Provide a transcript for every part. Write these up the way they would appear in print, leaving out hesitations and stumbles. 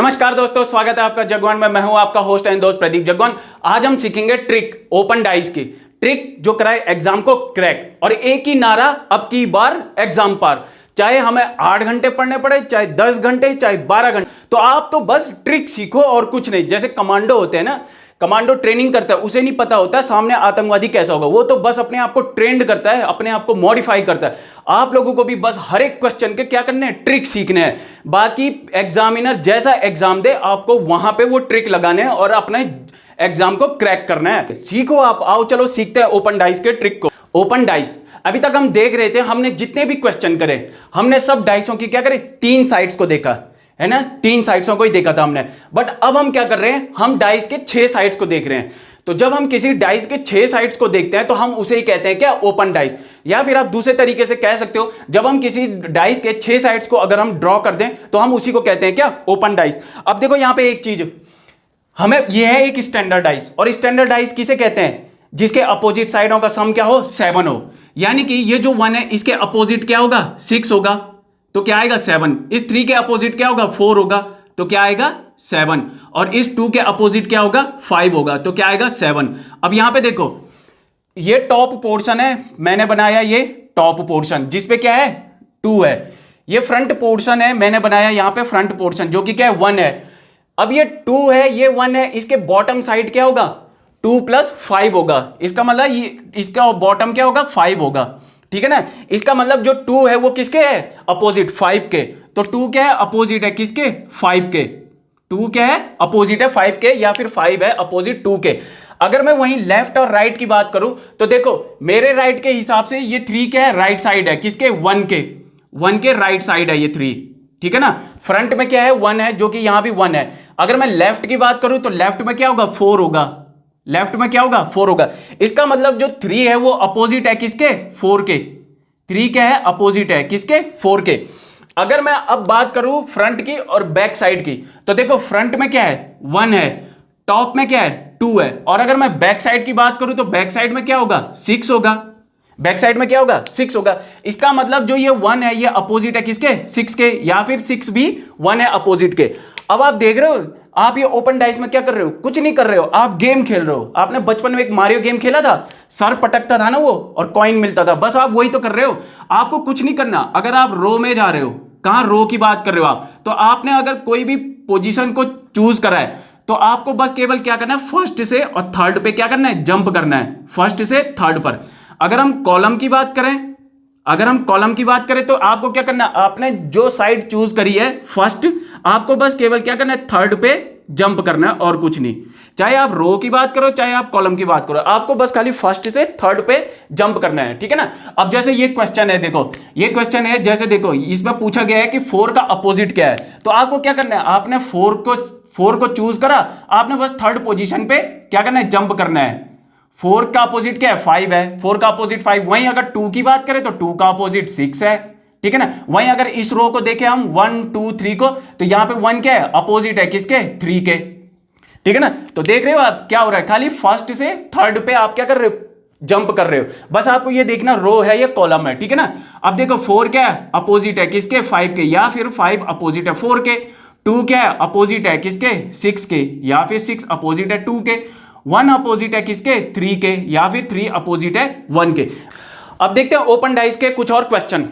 नमस्कार दोस्तों, स्वागत है आपका जगवान में। मैं हूं आपका होस्ट एंड दोस्त प्रदीप जगवान। आज हम सीखेंगे ट्रिक, ओपन डाइस की ट्रिक जो कराए एग्जाम को क्रैक। और एक ही नारा, अब की बार एग्जाम पार। चाहे हमें 8 घंटे पढ़ने पड़े, चाहे 10 घंटे, चाहे 12 घंटे, तो आप तो बस ट्रिक सीखो और कुछ नहीं। जैसे कमांडो होते हैं ना, कमांडो ट्रेनिंग करता है, उसे नहीं पता होता सामने आतंकवादी कैसा होगा। वो तो बस अपने आप को ट्रेंड करता है, अपने आप को मॉडिफाई करता है। आप लोगों को भी बस हर एक क्वेश्चन के क्या करने हैं, ट्रिक सीखने हैं। बाकी एग्जामिनर जैसा एग्जाम दे, आपको वहां पे वो ट्रिक लगाने हैं और अपने एग्जाम को क्रैक करना है। सीखो आप, आओ चलो सीखते हैं ओपन डाइस के ट्रिक को। ओपन डाइस अभी तक हम देख रहे थे, हमने जितने भी क्वेश्चन करे, हमने सब डाइसों की क्या करे, 3 साइड्स को देखा है ना, 3 साइड्सों को ही देखा था हमने। बट अब हम क्या कर रहे हैं, हम डाइस के 6 साइड्स को देख रहे हैं। तो जब हम किसी डाइस के 6 साइड्स को देखते हैं तो हम उसे ही कहते हैं क्या, ओपन डाइस। या फिर आप दूसरे तरीके से कह सकते हो, जब हम किसी डाइस के 6 साइड्स को अगर हम ड्रॉ कर दें तो हम उसी को कहते हैं क्या, ओपन डाइस। अब देखो यहां पे एक चीज, हमें यह है एक स्टैंडर्ड डाइस। और स्टैंडर्ड डाइस किसे कहते हैं, जिसके अपोजिट साइडों का सम क्या हो, 7 हो। यानी कि ये जो 1 है, इसके अपोजिट क्या होगा, 6 होगा, तो क्या आएगा 7। इस 3 के अपोजिट क्या होगा, 4 होगा, तो क्या आएगा 7। और इस 2 के अपोजिट क्या होगा, 5 होगा, तो क्या आएगा 7। अब यहां पे देखो, ये टॉप पोर्शन है, मैंने बनाया ये टॉप पोर्शन जिसपे क्या है, 2 है। ये फ्रंट पोर्शन है, मैंने बनाया यहां पे फ्रंट पोर्शन जो कि क्या है, 1 है। अब ये 2 है, ये 1 है, इसके बॉटम साइड क्या होगा, 2 + 5 होगा। इसका मतलब ये, इसका बॉटम क्या होगा, 5 होगा। ठीक है ना। इसका मतलब जो 2 है वो किसके है, अपोजिट 5 के। तो 2 क्या है, अपोजिट है किसके, 5 के। 2 क्या है, अपोजिट है 5 के, या फिर 5 है अपोजिट 2 के। अगर मैं वहीं लेफ्ट और राइट की बात करूं तो देखो, मेरे राइट के हिसाब से ये 3 क्या है, राइट साइड है किसके, 1 के। 1 के राइट साइड है ये 3। ठीक है ना। फ्रंट में क्या है, 1 है, जो कि यहां भी 1 है। अगर मैं लेफ्ट की बात करूं तो लेफ्ट में क्या होगा, 4 होगा। लेफ्ट में क्या होगा, 4 होगा। इसका मतलब जो 3 है वो अपोजिट है किसके, 4 के। 3 क्या है, अपोजिट है किसके, 4 के। अगर मैं अब बात करूं फ्रंट की और बैक साइड की, तो देखो फ्रंट में क्या है, 1 है, टॉप में क्या है, 2 है। और अगर मैं बैक साइड की बात करूं तो बैक साइड में क्या होगा, 6 होगा। बैक साइड में क्या होगा, 6 होगा। इसका मतलब जो ये 1 है ये अपोजिट है किसके, 6 के, या फिर 6 भी 1 है अपोजिट के। अब आप देख रहे हो, आप ये ओपन डाइस में क्या कर रहे हो, कुछ नहीं कर रहे हो, आप गेम खेल रहे हो। आपने बचपन में एक मारियो गेम खेला था, सर पटकता था ना वो और कॉइन मिलता था, बस आप वही तो कर रहे हो। आपको कुछ नहीं करना। अगर आप रो में जा रहे हो, कहां रो की बात कर रहे हो आप, तो आपने अगर कोई भी पोजीशन को चूज करा है तो आपको बस केवल क्या करना है, फर्स्ट से और थर्ड पे क्या करना है, जंप करना है, फर्स्ट से थर्ड पर। अगर हम कॉलम की बात करें तो आपको क्या करना है, आपने जो साइड चूज करी है फर्स्ट, आपको बस केवल क्या करना है, थर्ड पे जंप करना है और कुछ नहीं। चाहे आप रो की बात करो, चाहे आप कॉलम की बात करो, आपको बस खाली फर्स्ट से थर्ड पे जंप करना है। ठीक है ना। अब जैसे ये क्वेश्चन है, देखो ये क्वेश्चन है, जैसे देखो इसमें पूछा गया है कि 4 का अपोजिट क्या है। तो आपको क्या करना है, आपने 4 को चूज करा, आपने बस थर्ड पोजीशन पे क्या करना है, जंप करना है। 4 का अपोजिट क्या है, 5 है, 4 का अपोजिट 5। वहीं अगर 2 की बात करें तो 2 का अपोजिट 6 है। ठीक है ना। वहीं अगर इस रो को देखें हम 1 2 3 को, तो यहां पे 1 क्या है, अपोजिट है किसके, 3 के। ठीक है ना। तो देख रहे हो आप क्या हो रहा है, खाली फर्स्ट से थर्ड पे आप क्या कर रहे हो, जंप कर रहे हो। बस आपको ये देखना रो है या कॉलम है। ठीक है ना। अब देखो 4 क्या है, अपोजिट है किसके, 5 के, या फिर 5 अपोजिट है 4 के। 2 क्या है, अपोजिट है किसके, 6 के, या फिर 6 अपोजिट है 2 के। 1 अपोजिट है किसके, 3 के, या फिर 3 अपोजिट है 1 के। अब देखते हैं ओपन डाइस के कुछ और क्वेश्चन।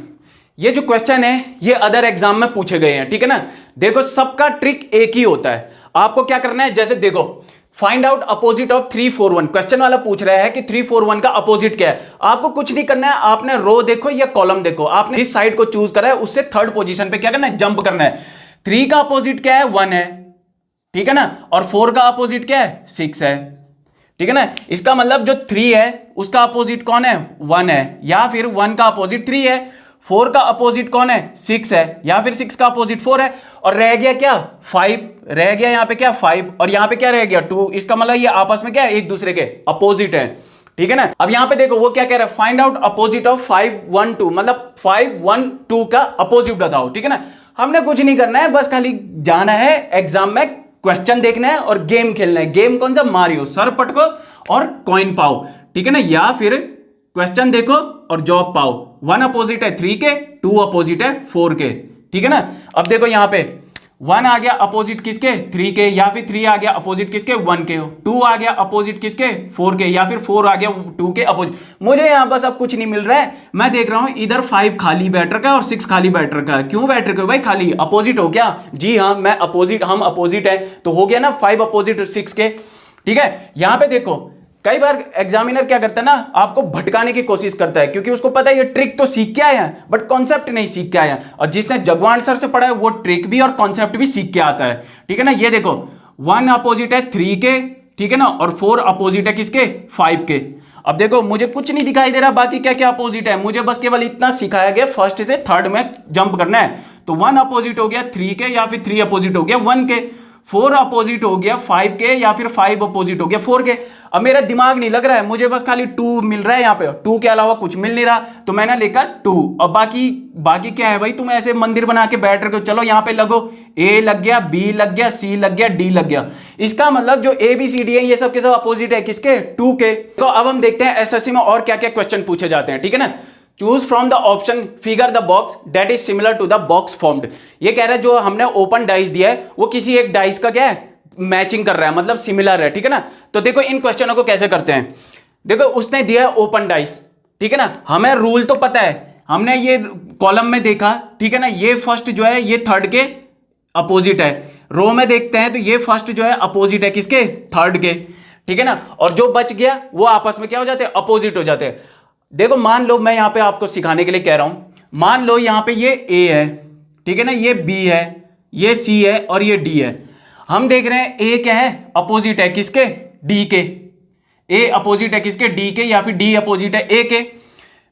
ये जो क्वेश्चन है ये अदर एग्जाम में पूछे गए हैं। ठीक है ना। देखो सबका ट्रिक एक ही होता है। आपको क्या करना है, जैसे देखो, find out opposite of 3 4 1। Question वाला पूछ रहा है कि 3 4 1 का अपोजिट क्या है। आपको कुछ नहीं करना है, आपने रो देखो या कॉलम देखो, आपने जिस साइड को चूज करा है उससे थर्ड पोजीशन पे क्या करना है, जंप करना है। 3 का अपोजिट क्या है, 1 है। ठीक है ना। और 4 का अपोजिट क्या है, 6 है। ठीक है ना। इसका मतलब जो 3 है उसका अपोजिट कौन है, 1 है, या फिर 1 का अपोजिट 3 है। 4 का अपोजिट कौन है, 6 है, या फिर 6 का अपोजिट 4 है। और रह गया क्या, 5 रह गया, यहां पे क्या 5, और यहां पे क्या रह गया 2। इसका मतलब ये आपस में क्या है, एक दूसरे के अपोजिट है। ठीक है ना। अब यहां पे देखो वो क्या कह रहा है, फाइंड आउट अपोजिट ऑफ 5 1 2, मतलब 5 1 2 का अपोजिट बताओ। ठीक है ना। हमने कुछ नहीं करना है, बस खाली जाना है एग्जाम में, क्वेश्चन देखना है और गेम खेलना है। गेम कौन सा, मारियो, सर पटको और कॉइन पाओ। ठीक है ना। या फिर क्वेश्चन देखो और जॉब पाओ। 1 अपोजिट है 3 के, 2 अपोजिट है 4 के। ठीक है ना। अब देखो यहां पे 1 आ गया अपोजिट किसके 3 के, या फिर 3 आ गया अपोजिट किसके 1 के, 2 आ गया अपोजिट किसके 4 के, या फिर 4 आ गया 2 के अपोजिट। मुझे यहां बस अब कुछ नहीं मिल रहा है, मैं देख रहा हूं इधर 5 खाली बैठ रखा है और 6 खाली बैठ रखा है। क्यों बैठ रखे हो भाई खाली? अपोजिट हो क्या? जी हाँ, मैं अपोजिट, हम अपोजिट है तो हो गया ना 5 अपोजिट 6 के। ठीक है, यहां पे देखो कई बार एग्जामिनर क्या करता है ना, आपको भटकाने की कोशिश करता है, क्योंकि उसको पता है ये ट्रिक तो सीख के आया है बट कॉन्सेप्ट नहीं सीख के आया। और जिसने जगवान सर से पढ़ा है वो ट्रिक भी और कॉन्सेप्ट भी सीख के आता है। ठीक है ना, ये देखो 1 अपोजिट है 3 के, ठीक है ना, और 4 अपोजिट है किसके 5 के। अब देखो मुझे कुछ नहीं दिखाई दे रहा बाकी क्या क्या अपोजिट है, मुझे बस केवल इतना सिखाया गया फर्स्ट से थर्ड में जंप करना है। तो 1 अपोजिट हो गया 3 के, या फिर 3 अपोजिट हो गया 1 के, 4 अपोजिट हो गया 5 के, या फिर 5 अपोजिट हो गया 4 के। अब मेरा दिमाग नहीं लग रहा है, मुझे बस खाली 2 मिल रहा है, यहाँ पे 2 के अलावा कुछ मिल नहीं रहा, तो मैंने लिखा 2। अब बाकी क्या है भाई, तुम ऐसे मंदिर बना के बैठ रहे हो, चलो यहाँ पे लगो, ए लग गया, बी लग गया, सी लग गया, डी लग गया। इसका मतलब जो ए बी सी डी है ये सब के सब अपोजिट है किसके 2 के। तो अब हम देखते हैं एसएससी में और क्या क्या क्वेश्चन पूछे जाते हैं। ठीक है ना, choose from the option figure the box that is similar to the box formed. ये कह रहा है जो हमने ओपन डाइस दिया है वो किसी एक डाइस का क्या है मैचिंग कर रहा है, मतलब सिमिलर है। ठीक है ना, तो देखो इन क्वेश्चनों को कैसे करते हैं। देखो उसने दिया है ओपन डाइस, ठीक है ना, हमें रूल तो पता है, हमने ये कॉलम में देखा, ठीक है ना, ये फर्स्ट जो है ये थर्ड के अपोजिट है। रो में देखते हैं तो ये फर्स्ट जो है अपोजिट है किसके थर्ड के। ठीक है ना, और जो बच गया वो आपस में क्या हो जाते हैं अपोजिट हो जाते हैं। देखो मान लो मैं यहां पे आपको सिखाने के लिए कह रहा हूं, मान लो यहां पे ये ए है, ठीक है ना, ये बी है, ये सी है और ये डी है। हम देख रहे हैं ए क्या है अपोजिट है किसके डी के, ए अपोजिट है किसके डी के, या फिर डी अपोजिट है ए के।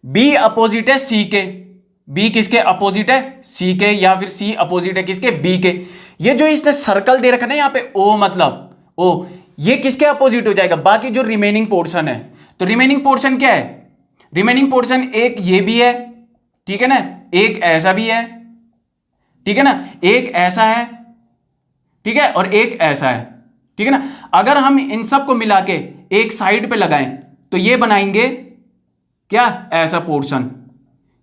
बी अपोजिट है सी के, बी किसके अपोजिट है सी के, या फिर सी अपोजिट है किसके बी के। ये जो इसने सर्कल दे रखा है ना यहाँ पे ओ, मतलब ओ, ये किसके अपोजिट हो जाएगा बाकी जो रिमेनिंग पोर्शन है। तो रिमेनिंग पोर्शन क्या है, रिमेनिंग पोर्शन एक ये भी है, ठीक है ना, एक ऐसा भी है, ठीक है ना, एक ऐसा है, ठीक है, और एक ऐसा है। ठीक है ना, अगर हम इन सब को मिला के एक साइड पे लगाएं तो ये बनाएंगे क्या ऐसा पोर्शन,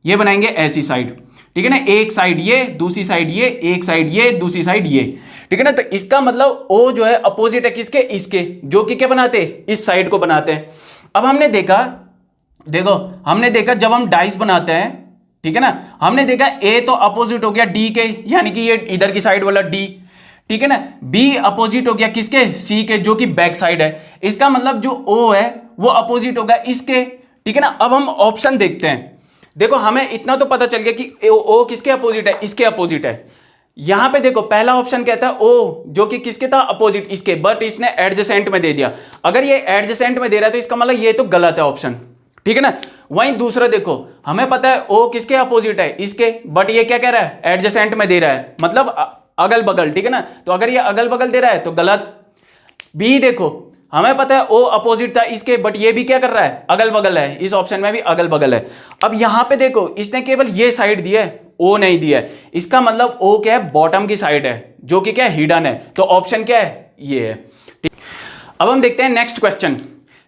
ये बनाएंगे ऐसी साइड। ठीक है ना, एक साइड ये, दूसरी साइड ये, एक साइड ये, दूसरी साइड ये। ठीक है ना, तो इसका मतलब ओ जो है अपोजिट है किसके इसके, जो कि क्या बनाते इस साइड को बनाते हैं। अब हमने देखा, देखो हमने देखा जब हम डाइस बनाते हैं, ठीक है ना, हमने देखा ए तो अपोजिट हो गया डी के, यानी कि ये इधर की साइड वाला डी, ठीक है ना, बी अपोजिट हो गया किसके सी के, जो कि बैक साइड है। इसका मतलब जो ओ है वो अपोजिट होगा इसके। ठीक है ना, अब हम ऑप्शन देखते हैं। देखो हमें इतना तो पता चल गया कि ओ किसके अपोजिट है, इसके अपोजिट है। यहां पे देखो पहला ऑप्शन कहता है ओ जो कि किसके था अपोजिट इसके, बट इसने एडजेसेंट में दे दिया। अगर ये एडजेसेंट में दे रहा है तो इसका मतलब ये तो गलत है ऑप्शन। ठीक है ना, वहीं दूसरा देखो हमें पता है ओ किसके अपोजिट है इसके, बट ये क्या कह रहा है एडजेसेंट में दे रहा है, मतलब अगल बगल। ठीक है ना, तो अगर ये अगल बगल दे रहा है तो गलत। बी देखो हमें पता है ओ अपोजिट था इसके, बट ये भी क्या कर रहा है अगल बगल है, इस ऑप्शन में भी अगल बगल है। अब यहां पे देखो इसने केवल ये साइड दी है, ओ नहीं दिया है, इसका मतलब ओ क्या है बॉटम की साइड है, जो कि क्या है हिडन है। तो ऑप्शन क्या है ये है। ठीक, अब हम देखते हैं नेक्स्ट क्वेश्चन।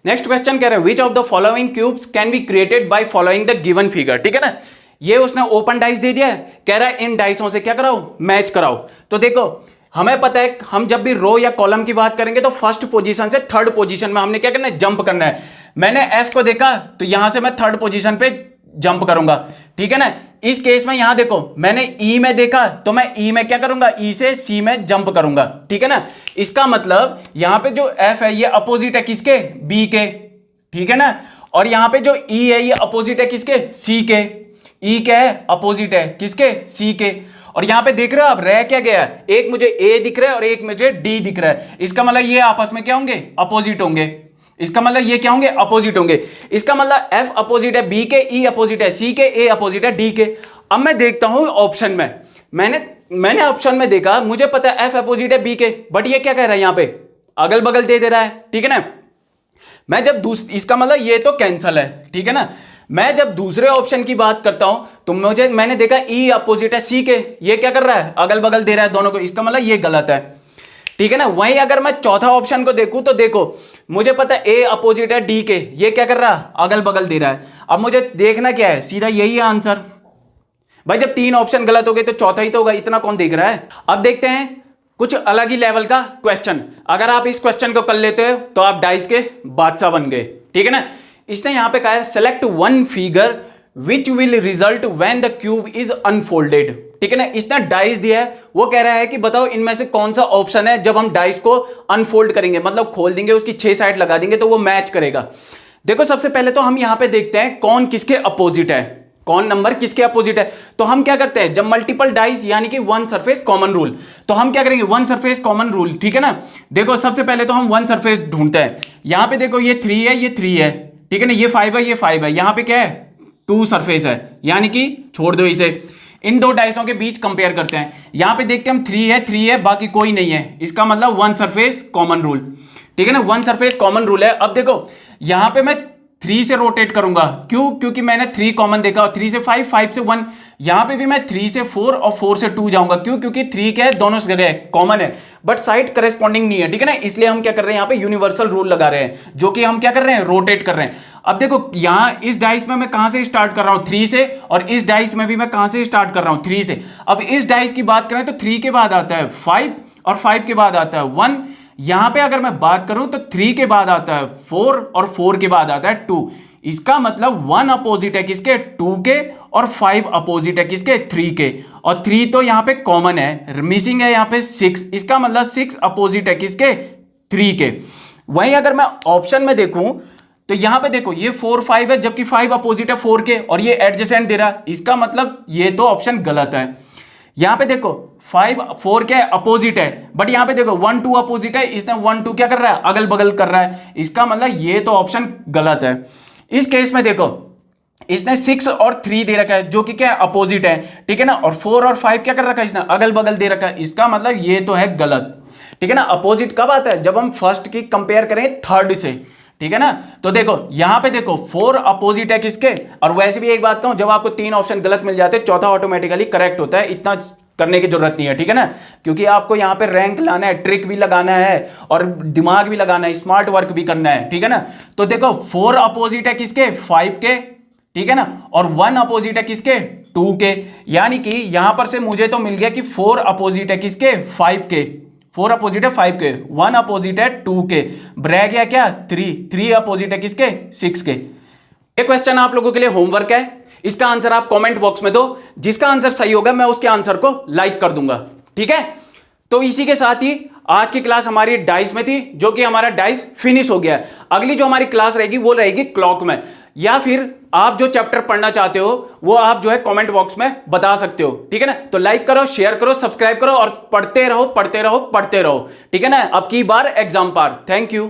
नेक्स्ट क्वेश्चन कह रहा है which of the following cubes can be created by following the given figure. ठीक है ना, ये उसने ओपन डाइस दे दिया है, कह रहा है इन डाइसों से क्या कराओ मैच कराओ। तो देखो हमें पता है हम जब भी रो या कॉलम की बात करेंगे तो फर्स्ट पोजीशन से थर्ड पोजीशन में हमने क्या करना है जंप करना है। मैंने एफ को देखा तो यहां से मैं थर्ड पोजीशन पे जंप करूंगा। ठीक है ना, इस केस में यहां देखो मैंने ई में देखा तो मैं ई में क्या करूंगा ई से सी में जंप करूंगा। ठीक है ना, इसका मतलब यहां पे जो एफ है ये अपोजिट है किसके बी के। ठीक है ना, और यहां पे जो ई है ये अपोजिट है किसके सी के। ई क्या है अपोजिट है किसके सी के। और यहां पे देख रहे हो आप रह क्या गया है, एक मुझे ए दिख रहा है और एक मुझे डी दिख रहा है। इसका मतलब ये आपस में क्या होंगे अपोजिट होंगे, इसका मतलब ये क्या होंगे अपोजिट होंगे। इसका मतलब एफ अपोजिट है बी के, ई अपोजिट है सी के, ए अपोजिट है डी के। अब मैं देखता हूं ऑप्शन में, मैंने ऑप्शन में देखा मुझे पता है एफ अपोजिट है बी के, बट ये क्या कह रहा है यहां पे अगल बगल दे रहा है। ठीक है ना, मैं जब इसका मतलब ये तो कैंसल है। ठीक है ना, मैं जब दूसरे ऑप्शन की बात करता हूं तो मैंने देखा ई अपोजिट है सी के, ये क्या कर रहा है अगल बगल दे रहा है दोनों को, इसका मतलब ये गलत है। ठीक है ना, वहीं अगर मैं चौथा ऑप्शन को देखूं तो देखो मुझे पता है ए अपोजिट है डी के, ये क्या कर रहा है अगल बगल दे रहा है। अब मुझे देखना क्या है सीधा यही है आंसर। भाई जब 3 ऑप्शन गलत हो गए तो चौथा ही तो होगा, इतना कौन देख रहा है। अब देखते हैं कुछ अलग ही लेवल का क्वेश्चन। अगर आप इस क्वेश्चन को कर लेते हो तो आप डाइस के बादशाह बन गए, ठीक है ना। इसने यहां पे कहा है select one figure which will result when the cube is unfolded, ठीक है ना। इसने डाइस दिया है, वो कह रहा है कि बताओ इनमें से कौन सा ऑप्शन है जब हम डाइस को अनफोल्ड करेंगे, मतलब खोल देंगे, उसकी 6 साइड लगा देंगे तो वो मैच करेगा। देखो सबसे पहले तो हम यहां पे देखते हैं कौन किसके अपोजिट है, कौन नंबर किसके अपोजिट है। तो हम क्या करते हैं, जब मल्टीपल डाइस यानी कि वन सरफेस कॉमन रूल, तो हम क्या करेंगे, वन सरफेस कॉमन रूल, ठीक है ना। देखो सबसे पहले तो हम वन सरफेस ढूंढते हैं। यहां पे देखो ये 3 है, ये 3 है, ठीक है ना, ये 5 है, ये 5 है, यहां पे क्या है 2 सरफेस है, यानी कि छोड़ दो इसे। इन दो डाइसों के बीच कंपेयर करते हैं, यहां पे देखते हैं हम 3 है बाकी कोई नहीं है, इसका मतलब वन सरफेस कॉमन रूल, ठीक है ना, वन सरफेस कॉमन रूल है। अब देखो यहां पे मैं 3 से रोटेट करूंगा, क्यों, क्योंकि मैंने 3 कॉमन देखा, 3 से 5, 5 से 1, यहां पे भी मैं 3 से 4 और 4 से 2 जाऊंगा, क्यों, क्योंकि 3 क्या है, दोनों जगह कॉमन है बट साइड करेस्पॉन्डिंग नहीं है, ठीक है ना। इसलिए हम क्या कर रहे हैं, यहां पे यूनिवर्सल रूल लगा रहे हैं, जो कि हम क्या कर रहे हैं, रोटेट कर रहे हैं। अब देखो यहां इस डाइस में मैं कहां से स्टार्ट कर रहा हूं, 3 से, और इस डाइस में भी मैं कहां से स्टार्ट कर रहा हूं, 3 से। अब इस डाइस की बात करें तो 3 के बाद आता है 5 और 5 के बाद आता है 1। यहां पे अगर मैं बात करूं तो 3 के बाद आता है 4 और 4 के बाद आता है 2। इसका मतलब 1 अपोजिट है किसके, 2 के, और 5 अपोजिट है किसके, 3 के, और 3 तो यहां पे कॉमन है, मिसिंग है यहां पे 6, इसका मतलब 6 अपोजिट है किसके, 3 के। वहीं अगर मैं ऑप्शन में देखूं तो यहां पे देखो ये 4 5 है, जबकि 5 अपोजिट है 4 के, और ये एडजेसेंट दे रहा, इसका मतलब ये तो ऑप्शन गलत है। यहां पे देखो 5 4 क्या है, अपोजिट है, बट यहां पे देखो 1 2 अपोजिट है, इसने 1 2 क्या कर रहा है, अगल बगल कर रहा है, इसका मतलब ये तो ऑप्शन गलत है। इस केस में देखो इसने 6 और 3 दे रखा है, जो कि क्या है, अपोजिट है, ठीक है ना, और 4 और 5 क्या कर रखा है, इसने अगल बगल दे रखा है, इसका मतलब ये तो है गलत, ठीक है ना। अपोजिट कब आता है, जब हम फर्स्ट की कंपेयर करें थर्ड से, ठीक है ना। तो देखो यहां पे देखो 4 अपोजिट है किसके, और वैसे भी एक बात कहूं, जब आपको 3 ऑप्शन गलत मिल जाते हैं चौथा ऑटोमेटिकली करेक्ट होता है, इतना करने की जरूरत नहीं है, ठीक है ना, क्योंकि आपको यहां पे रैंक लाना है, ट्रिक भी लगाना है और दिमाग भी लगाना है, स्मार्ट वर्क भी करना है, ठीक है ना। तो देखो 4 अपोजिट है किसके, 5 के, ठीक है ना, और 1 अपोजिट है किसके, 2 के, यानी कि यहां पर से मुझे तो मिल गया कि 4 अपोजिट है किसके, 5 के, 4 अपोजिट है 5 के, 1 अपोजिट है 2 के, रह गया क्या 3 अपोजिट है किसके, 6 के। ये क्वेश्चन आप लोगों के लिए होमवर्क है, इसका आंसर आप कमेंट बॉक्स में दो, जिसका आंसर सही होगा मैं उसके आंसर को लाइक कर दूंगा, ठीक है। तो इसी के साथ ही आज की क्लास हमारी डाइस में थी, जो कि हमारा डाइस फिनिश हो गया है। अगली जो हमारी क्लास रहेगी वो रहेगी क्लॉक में, या फिर आप जो चैप्टर पढ़ना चाहते हो वो आप जो है कमेंट बॉक्स में बता सकते हो, ठीक है ना। तो लाइक करो, शेयर करो, सब्सक्राइब करो और पढ़ते रहो पढ़ते रहो पढ़ते रहो, ठीक है ना। अब की बार एग्जाम पार। Thank you.